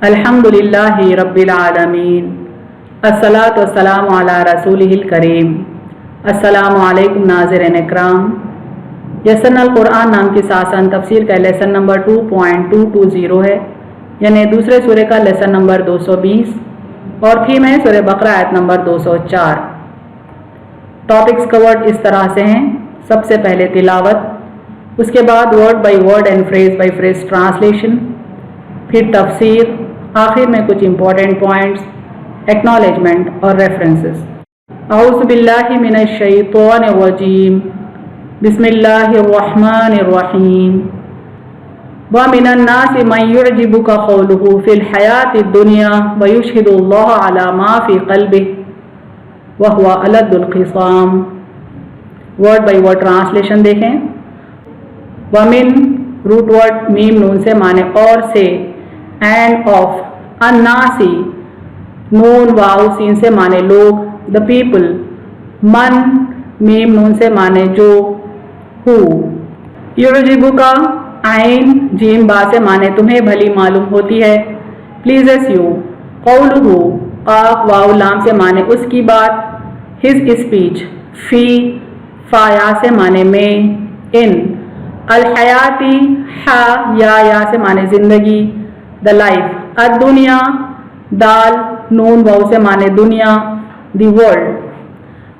अल्हम्दुलिल्लाहि रब्बिल आलमीन, अस्सलातु वस्सलामु अला रसूलिहिल करीम। अस्सलामु अलैकुम नाज़रीन इकराम। यसरनल कुरान नाम की सासन तफसीर का लेसन नंबर 2.220 है, यानी दूसरे सूरे का लेसन नंबर 220 और थीम है सूरह बकरा आयत नंबर 204। टॉपिक्स कवर्ड इस तरह से हैं। सबसे पहले तिलावत, उसके बाद word by word and phrase by phrase translation, फिर तफसीर, आखिर में कुछ इंपॉर्टेंट पॉइंट्स, एक्नॉलेजमेंट और रेफरेंसेस। औज़ु बिल्लाहि मिनश शैतानिर रजीम, बिस्मिल्लाहिर रहमानिर रहीम। व मिनन नासि मन युअजिबुका क़ौलुहु फ़िल हयातिद दुनिया व युशहिदुल्लाह अला मा फ़ी क़ल्बिहि व हुवा अलद्दुल ख़िसाम। वर्ड बाय वर्ड ट्रांसलेशन देखें। वमिन रूट वर्ड मीम नून से माने और से, एंड ऑफ, अन्नासी नून वाव सीन से माने लोग, द पीपल, मन मीम नून से माने जो, हु, युअजिबुका आइन जीम बा से माने तुम्हें भली मालूम होती है, प्लीजेस यू, कौलुहु काफ वाव लाम से माने उसकी बात, हिज स्पीच, फी फाया से माने में, इन, अल हयाती हा या से माने जिंदगी, द लाइफ, अद दुनिया दाल नून वाव से माने दुनिया, द वर्ल्ड,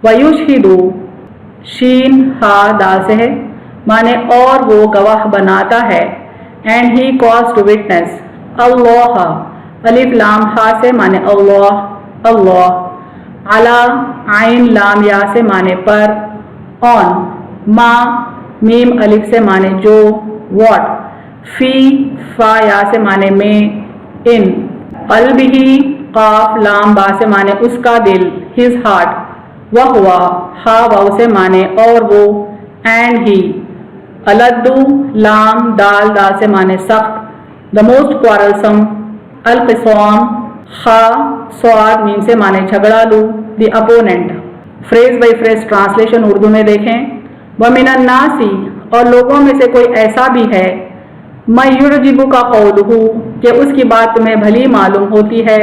वयुशहिदु शीन हा दाल से है माने और वो गवाह बनाता है, and he calls to witness, अल्लाह अलिफ लाम हा से माने अल्लाह, अल्लाह, अला आइन लाम या से माने पर, ऑन, मा मीम अलिफ से माने जो, व्हाट, फी फा या से माने में, इन, क़ल्बिही काफ लाम बा से माने उसका दिल, हिज हार्ट, व हुआ हा वाव से माने और वो, एंड ही, अलद्दु लाम दाल दाल से माने सख्त, द मोस्ट क्वारलसम, अल क़िसाम खा स्वाद मीम से माने झगड़ालू, the opponent. Phrase by phrase translation Urdu में देखें। व मिनन नासी और लोगों में से कोई ऐसा भी है, मैं युअजिबुका क़ौलुहु कि उसकी बात तुम्हें भली मालूम होती है,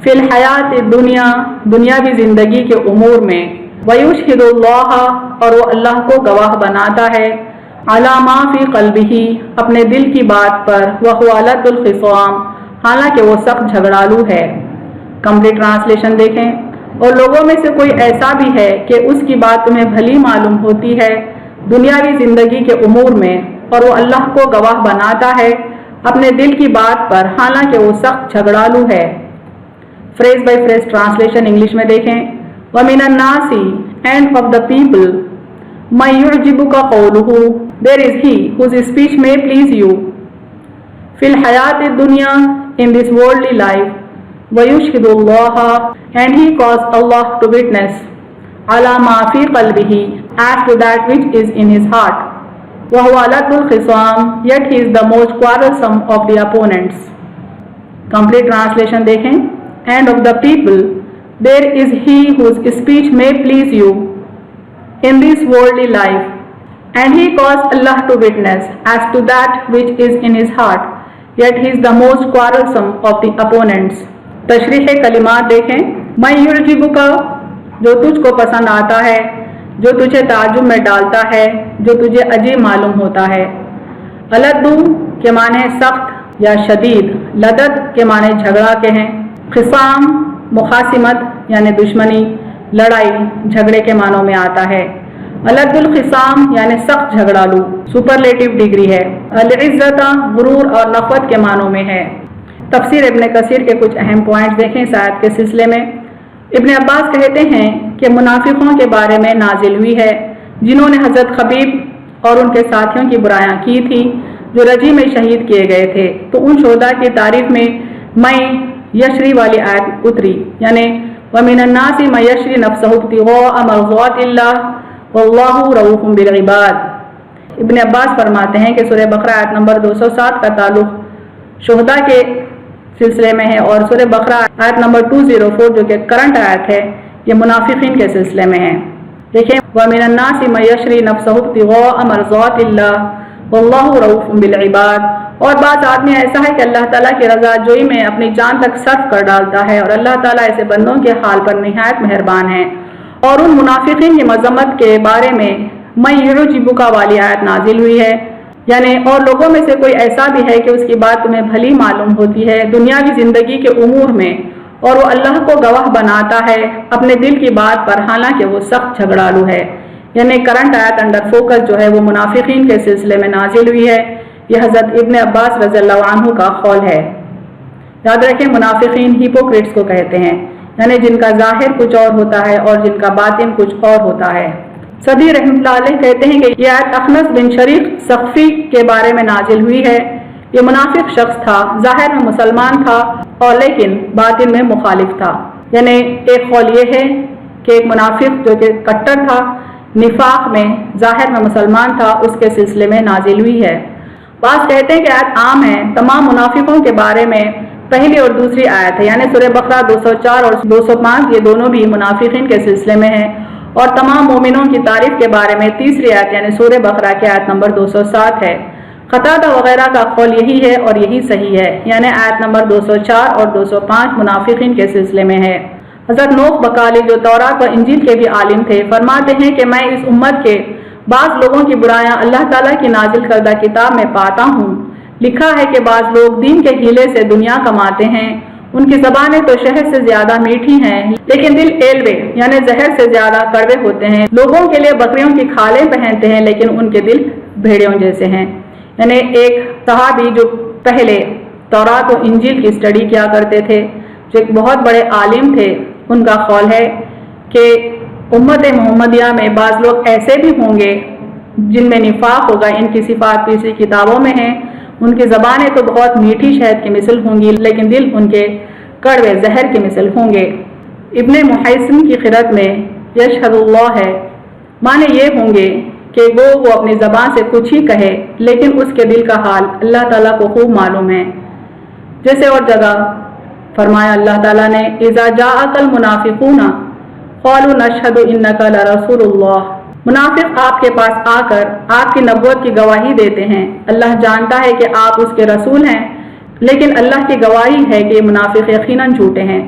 फिल हयात दुनिया दुनियावी ज़िंदगी के उमूर में, वयुशहिदुल्लाह और वो अल्लाह को गवाह बनाता है, अला मा फ़ी क़ल्बिही अपने दिल की बात पर, व हुवा अलद्दुल ख़िसाम हालांकि वो सख्त झगड़ालू है। कंप्लीट ट्रांसलेशन देखें। और लोगों में से कोई ऐसा भी है कि उसकी बात तुम्हें भली मालूम होती है दुनियावी ज़िंदगी के उमूर में, और वो अल्लाह को गवाह बनाता है अपने दिल की बात पर हालांकि वो सख्त झगड़ालू है। Phrase by phrase translation English में देखें। व मिनन नासी एंड ऑफ द पीपल, मैं युअजिबुका क़ौलुहु there is he whose speech may please you, फिल हयात दुनिया इन दिस वर्ल्डली लाइफ, व युशहिदुल्लाह and he calls Allah to witness, अला मा फ़ी क़ल्बिही as to that which is in his heart, wa huwa अलद्दुल ख़िसाम yet he is the most quarrelsome of the opponents। Complete translation देखें। And of the people there is he whose speech may please you in this worldly life, and he caused Allah to witness as to that which is in his heart, yet he is the most quarrelsome of the opponents। तशरीह कलिमात देखें। मैं युअजिबुका जो तुझको पसंद आता है, जो तुझे ताजुब में डालता है, जो तुझे अजीब मालूम होता है। अलद्दु के माने सख्त या शदीद, लदद के माने झगड़ा के हैं, ख़िसाम मुखासिमत यानी दुश्मनी, लड़ाई, झगड़े के मानों में आता है। अलद्दुल ख़िसाम यानी सख्त झगड़ालू सुपरलेटिव डिग्री है। अल-इज़्ज़त गुरूर और नफ़रत के मानों में है। तफसीर इब्न कसीर के कुछ अहम पॉइंट्स देखें इस आयत के सिलसिले में। इब्न अब्बास कहते हैं कि मुनाफिकों के बारे में नाजिल हुई है जिन्होंने हज़रत खबीब और उनके साथियों की बुराइयां की थी जो रजी में शहीद किए गए थे। तो उन शोहदा की तारीफ में मई यशरी वाली आयत उतरी, यानी व मिनन नासी मन यशरी नफ्सहु इब्तिग़ाअ मर्ज़ातिल्लाह वल्लाहु रऊफ़ुम बिल इबाद। इब्न अब्बास फरमाते हैं कि सूरह बकरा आयत नंबर 207 का ताल्लुक़ शोहदा के सिलसिले में है और सूरह बकरा आयत नंबर 204 जो कि करंट आयत है, ये मुनाफिकीन के सिलसिले में है। देखें, व मिनन नासी मन यशरी नफ्सहु इब्तिग़ाअ मर्ज़ातिल्लाह वल्लाहु रऊफ़ुम बिल इबाद, اور بعض آدمی ایسا ہے کہ اللہ تعالیٰ کی رضا جوئی میں اپنی جان تک صرف کر ڈالتا ہے، اور اللہ تعالیٰ ایسے بندوں کے حال پر نہایت مہربان ہے۔ اور ان منافقین کی مذمت کے بارے میں میں یعجبک والی آیت نازل ہوئی ہے، یعنی اور لوگوں میں سے کوئی ایسا بھی ہے کہ اس کی بات تمہیں بھلی معلوم ہوتی ہے دنیاوی زندگی کے امور میں، اور وہ اللہ کو گواہ بناتا ہے اپنے دل کی بات پر، حالانکہ وہ سخت جھگڑالو ہے۔ یعنی کرنٹ آیت انڈر فوکس جو ہے وہ منافقین کے سلسلے میں نازل ہوئی ہے۔ یہ حضرت ابن عباس رضی اللہ عنہ کا قول ہے۔ یاد رکھیں منافقین ہیپوکریٹس کو کہتے ہیں، یعنی جن کا ظاہر کچھ اور ہوتا ہے اور جن کا باطن کچھ اور ہوتا ہے۔ صدی رحمۃ اللہ علیہ کہتے ہیں کہ یہ آیت اخنس بن شریق ثقفی کے بارے میں نازل ہوئی ہے۔ یہ منافق شخص تھا، ظاہر میں مسلمان تھا اور لیکن باطن میں مخالف تھا۔ یعنی ایک قول یہ ہے کہ ایک منافق جو کہ کٹر تھا، نفاق میں ظاہر میں مسلمان تھا، اس کے سلسلے میں نازل ہوئی ہے۔ بعض کہتے ہیں کہ آیت عام ہے، تمام منافقوں کے بارے میں پہلی اور دوسری آیت ہے، یعنی سورہ بقرہ 204 اور 205 یہ دونوں بھی منافقین کے سلسلے میں ہیں، اور تمام مومنوں کی تعریف کے بارے میں تیسری آیت یعنی سورہ بقرہ کی آیت نمبر 207 ہے۔ قتادہ وغیرہ کا قول یہی ہے اور یہی صحیح ہے، یعنی آیت نمبر 204 اور 205 منافقین کے سلسلے میں ہے۔ حضرت نوح بقالی جو تورات و انجیل کے بھی عالم تھے فرماتے ہیں کہ میں اس امت کے بعض لوگوں کی برائیاں اللہ تعالیٰ کی نازل کردہ کتاب میں پاتا ہوں۔ لکھا ہے کہ بعض لوگ دین کے ہیلے سے دنیا کماتے ہیں، ان کی زبانیں تو شہد سے زیادہ میٹھی ہیں لیکن دل ایلوے یعنی زہر سے زیادہ کڑوے ہوتے ہیں۔ لوگوں کے لیے بکریوں کی کھالیں پہنتے ہیں لیکن ان کے دل بھیڑیوں جیسے ہیں۔ یعنی ایک صحابی جو پہلے تورات و انجیل کی اسٹڈی کیا کرتے تھے، جو ایک بہت بڑے عالم تھے، ان کا قول ہے کہ امت محمدیہ میں بعض لوگ ایسے بھی ہوں گے جن میں نفاق ہوگا، ان کی صفات تیسری کتابوں میں ہیں، ان کی زبانیں تو بہت میٹھی شہد کی مثل ہوں گی لیکن دل ان کے کڑوے زہر کی مثل ہوں گے۔ ابن محیسن کی قرأت میں یشہد اللہ ہے، معنی یہ ہوں گے کہ وہ اپنی زبان سے کچھ ہی کہے لیکن اس کے دل کا حال اللہ تعالیٰ کو خوب معلوم ہے۔ جیسے اور جگہ فرمایا اللہ تعالیٰ نے اذا جاءک المنافقون قالوا نشہد انک لرسول اللہ، منافق آپ کے پاس آ کر آپ کی نبوت کی گواہی دیتے ہیں، اللہ جانتا ہے کہ آپ اس کے رسول ہیں، لیکن اللہ کی گواہی ہے کہ یہ منافق یقیناً جھوٹے ہیں۔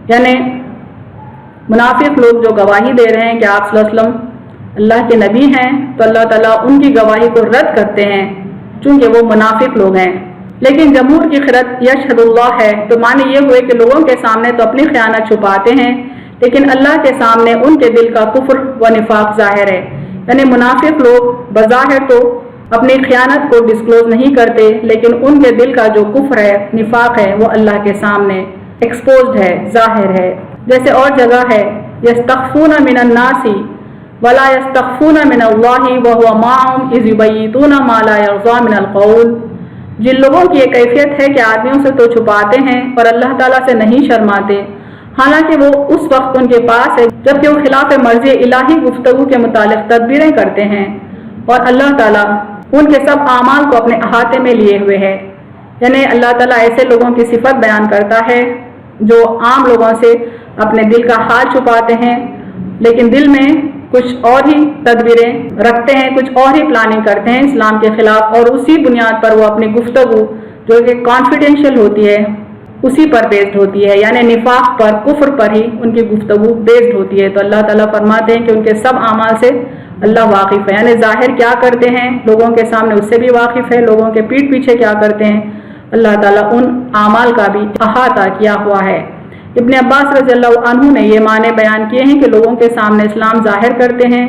یعنی منافق لوگ جو گواہی دے رہے ہیں کہ آپ صلی اللہ علیہ وسلم اللہ کے نبی ہیں، تو اللہ تعالیٰ ان کی گواہی کو رد کرتے ہیں چونکہ وہ منافق لوگ ہیں۔ لیکن جمہور کی قرأت یشہد اللہ ہے تو معنی یہ ہوئے کہ لوگوں کے سامنے تو اپنی خیانت چھپاتے ہیں لیکن اللہ کے سامنے ان کے دل کا کفر و نفاق ظاہر ہے۔ یعنی منافق لوگ بظاہر تو اپنی خیانت کو ڈسکلوز نہیں کرتے لیکن ان کے دل کا جو کفر ہے، نفاق ہے، وہ اللہ کے سامنے ایکسپوزڈ ہے، ظاہر ہے۔ جیسے اور جگہ ہے یستخفون من الناس ولا یستخفون من اللہ وهو معهم اذ یبیتون ما لا یرضى من القول، جن لوگوں کی یہ کیفیت ہے کہ آدمیوں سے تو چھپاتے ہیں اور اللہ تعالیٰ سے نہیں شرماتے، حالانکہ وہ اس وقت ان کے پاس ہے جبکہ وہ خلاف مرضی الہی گفتگو کے متعلق تدبیریں کرتے ہیں، اور اللہ تعالیٰ ان کے سب اعمال کو اپنے احاطے میں لیے ہوئے ہے۔ یعنی اللہ تعالیٰ ایسے لوگوں کی صفت بیان کرتا ہے جو عام لوگوں سے اپنے دل کا حال چھپاتے ہیں لیکن دل میں کچھ اور ہی تدبیریں رکھتے ہیں، کچھ اور ہی پلاننگ کرتے ہیں اسلام کے خلاف، اور اسی بنیاد پر وہ اپنی گفتگو جو کہ کانفیڈینشیل ہوتی ہے اسی پر بیسڈ ہوتی ہے، یعنی نفاق پر، کفر پر ہی ان کی گفتگو بیسڈ ہوتی ہے۔ تو اللہ تعالیٰ فرماتے ہیں کہ ان کے سب اعمال سے اللہ واقف ہے، یعنی ظاہر کیا کرتے ہیں لوگوں کے سامنے اس سے بھی واقف ہے، لوگوں کے پیٹھ پیچھے کیا کرتے ہیں اللہ تعالیٰ ان اعمال کا بھی احاطہ کیا ہوا ہے۔ ابن عباس رضی اللہ عنہ نے یہ معنی بیان کیے ہیں کہ لوگوں کے سامنے اسلام ظاہر کرتے ہیں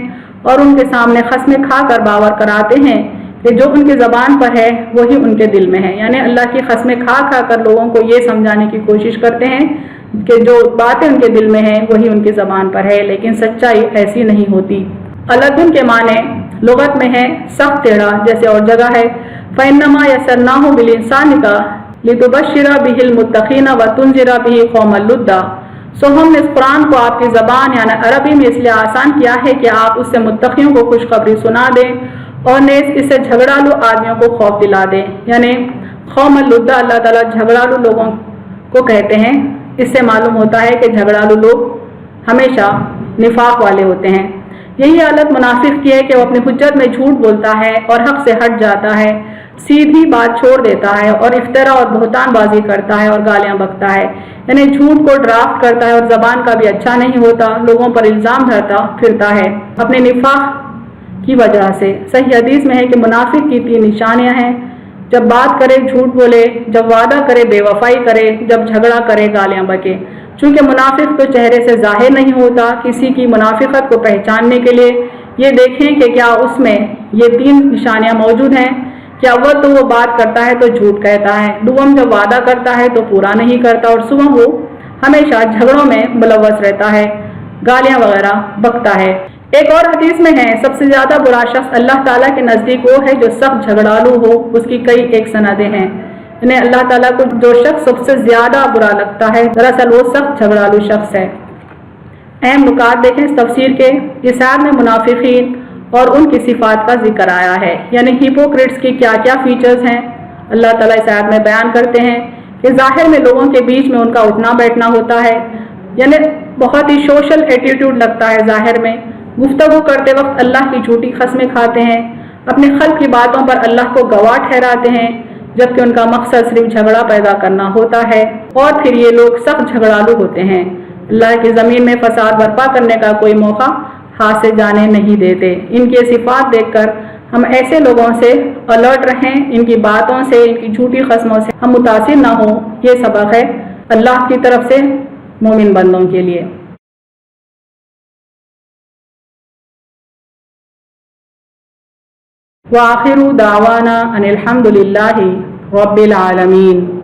اور ان کے سامنے قسمیں کھا کر باور کراتے ہیں کہ جو ان کی زبان پر ہے وہی ان کے دل میں ہے، یعنی اللہ کی قسمیں کھا کھا کر لوگوں کو یہ سمجھانے کی کوشش کرتے ہیں کہ جو باتیں ان کے دل میں ہیں وہی ان کی زبان پر ہے، لیکن سچائی ایسی نہیں ہوتی۔ الدن کے معنی لغت میں ہے سخت ٹیڑھا، جیسے اور جگہ ہے فَإِنَّمَا يَسَّرْنَاهُ بِلِسَانِكَ لِتُبَشِّرَ بِهِ الْمُتَّقِينَ وَتُنذِرَ بِهِ قَوْمًا لُدًّا، سو ہم نے اس قرآن کو آپ کی زبان یعنی عربی میں اس لیے آسان کیا ہے کہ آپ اس سے متقیوں کو خوشخبری سنا دیں اور نیز اس سے جھگڑالو آدمیوں کو خوف دلا دیں۔ یعنی قوم لدہ اللہ تعالیٰ جھگڑالو لوگوں کو کہتے ہیں، اس سے معلوم ہوتا ہے کہ جھگڑالو لوگ ہمیشہ نفاق والے ہوتے ہیں۔ یہی حالت منافق کی ہے کہ وہ اپنی حجت میں جھوٹ بولتا ہے اور حق سے ہٹ جاتا ہے، सीधी बात छोड़ देता है और इफ्तरा और बहतान बाजी करता है और गालियां बकता है, यानी झूठ को ड्राफ्ट करता है और जबान का भी अच्छा नहीं होता, लोगों पर इल्ज़ाम धरता फिरता है अपने निफाक की वजह से। सही हदीस में है कि मुनाफिक की 3 निशानियां हैं, जब बात करे झूठ बोले, जब वादा करे बेवफाई करे, जब झगड़ा करे गालियां बके। चूंकि मुनाफिक तो चेहरे से जाहिर नहीं होता, किसी की मुनाफिकत को पहचानने के लिए ये देखें कि क्या उसमें ये 3 निशानियां मौजूद हैं। क्या तो वो बात करता है तो झूठ कहता है, दुगम जब वादा करता है तो पूरा नहीं करता, और सुबह वो हमेशा झगड़ों में मुलव्वस रहता है, गालियां वगैरह बकता है। एक और हदीस में है, सबसे ज्यादा बुरा शख्स अल्लाह ताला के नजदीक वो है जो सख्त झगड़ालू हो। उसकी कई एक सनदें हैं, इन्हें अल्लाह ताला को जो शख्स सबसे ज्यादा बुरा लगता है, दरअसल वो सख्त झगड़ालू शख्स है। अहम नुकात देखें इस तफसीर के। इस आयत में मुनाफिकीन और उनकी सिफात का जिक्र आया है, यानी हिपोक्रेट्स की क्या क्या फीचर्स हैं अल्लाह ताला इस आयत में बयान करते हैं कि ज़ाहिर में लोगों के बीच में उनका उठना बैठना होता है, यानी बहुत ही सोशल एटीट्यूड लगता है ज़ाहिर में। गुफ्तगू करते वक्त अल्लाह की झूठी कस्में खाते हैं, अपने खल्क़ की बातों पर अल्लाह को गवाह ठहराते हैं, जबकि उनका मकसद सिर्फ झगड़ा पैदा करना होता है। और फिर ये लोग सख्त झगड़ालू होते हैं, अल्लाह की ज़मीन में फसाद बर्पा करने का कोई मौका हाथ से जाने नहीं देते। इनकी सिफात देखकर हम ऐसे लोगों से अलर्ट रहें, इनकी बातों से, इनकी झूठी कस्मों से हम मुतासिर ना हो। ये सबक है अल्लाह की तरफ से मोमिन बंदों के लिए। व आखिरु दावाना अनिल हम्दुलिल्लाहि रब्बिल आलमीन।